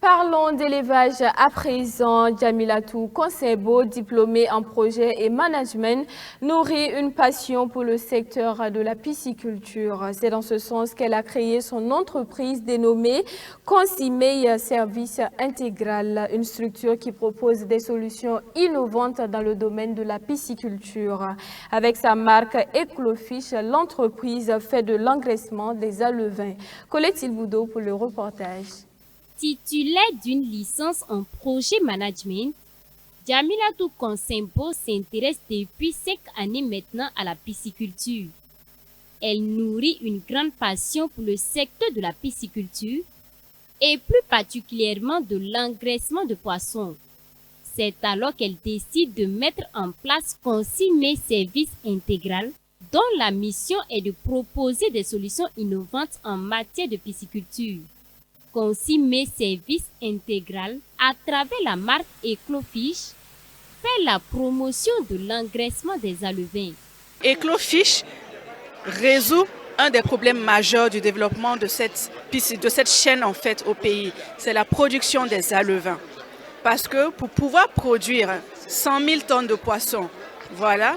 Parlons d'élevage à présent. Jamilatou Konsebo, diplômée en projet et management, nourrit une passion pour le secteur de la pisciculture. C'est dans ce sens qu'elle a créé son entreprise dénommée Consimei Service Intégral, une structure qui propose des solutions innovantes dans le domaine de la pisciculture. Avec sa marque Eclofish, l'entreprise fait de l'engraissement des alevins. Colette Ilboudo pour le reportage. Titulaire d'une licence en projet management, Jamilatou Konsebo s'intéresse depuis 5 années maintenant à la pisciculture. Elle nourrit une grande passion pour le secteur de la pisciculture et plus particulièrement de l'engraissement de poissons. C'est alors qu'elle décide de mettre en place Consimei Service Intégral, dont la mission est de proposer des solutions innovantes en matière de pisciculture. Consimei Service Intégral, à travers la marque Eclofish, fait la promotion de l'engraissement des alevins. Eclofish résout un des problèmes majeurs du développement de cette chaîne en fait au pays, c'est la production des alevins. Parce que pour pouvoir produire 100 000 tonnes de poissons, voilà,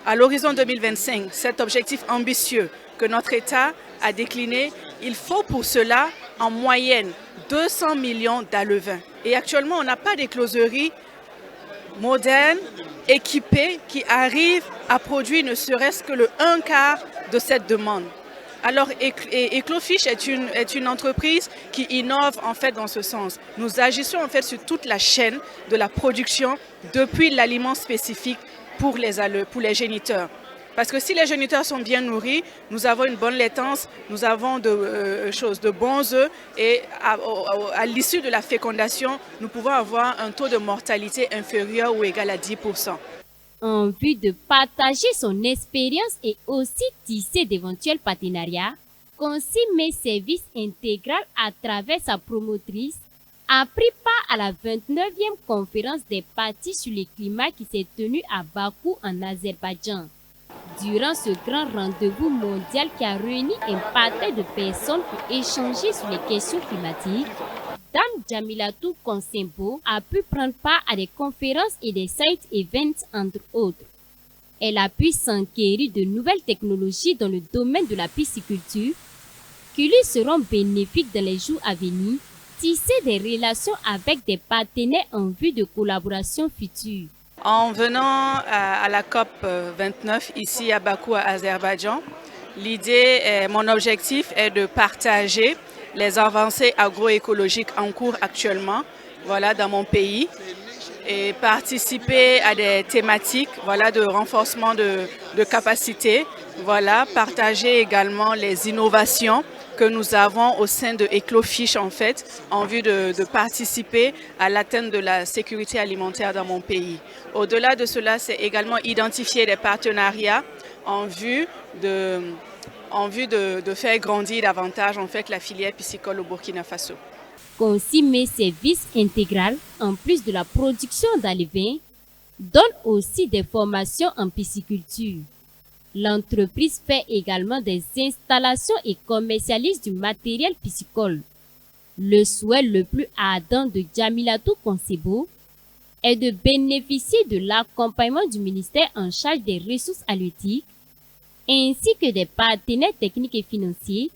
à l'horizon 2025, cet objectif ambitieux que notre État a décliné, il faut pour cela en moyenne 200 millions d'alevins. Et actuellement, on n'a pas d'écloserie moderne, équipée, qui arrive à produire ne serait-ce que le 1/4 de cette demande. Alors, Eclofish est une entreprise qui innove en fait dans ce sens. Nous agissons en fait sur toute la chaîne de la production depuis l'aliment spécifique pour les géniteurs. Parce que si les géniteurs sont bien nourris, nous avons une bonne laitance, nous avons de bons œufs et à l'issue de la fécondation, nous pouvons avoir un taux de mortalité inférieur ou égal à 10%. En vue de partager son expérience et aussi tisser d'éventuels partenariats, Consimei Service Intégral, à travers sa promotrice, a pris part à la 29e conférence des parties sur le climat qui s'est tenue à Bakou en Azerbaïdjan. Durant ce grand rendez-vous mondial qui a réuni un parterre de personnes pour échanger sur les questions climatiques, Dame Jamilatou Konsebo a pu prendre part à des conférences et des side events entre autres. Elle a pu s'enquérir de nouvelles technologies dans le domaine de la pisciculture qui lui seront bénéfiques dans les jours à venir, tisser des relations avec des partenaires en vue de collaboration future. En venant à la COP 29 ici à Bakou, à Azerbaïdjan, mon objectif est de partager les avancées agroécologiques en cours actuellement dans mon pays et participer à des thématiques de renforcement de capacité, partager également les innovations que nous avons au sein de Eclofish en fait, en vue de participer à l'atteinte de la sécurité alimentaire dans mon pays. Au-delà de cela, c'est également identifier des partenariats en vue de faire grandir davantage en fait la filière piscicole au Burkina Faso. Consimei Service Intégral, en plus de la production d'alevins, donne aussi des formations en pisciculture. L'entreprise fait également des installations et commercialise du matériel piscicole. Le souhait le plus ardent de Jamilatou Konsebo est de bénéficier de l'accompagnement du ministère en charge des ressources halieutiques ainsi que des partenaires techniques et financiers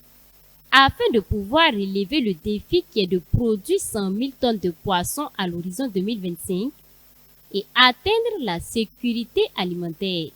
afin de pouvoir relever le défi qui est de produire 100 000 tonnes de poissons à l'horizon 2025 et atteindre la sécurité alimentaire.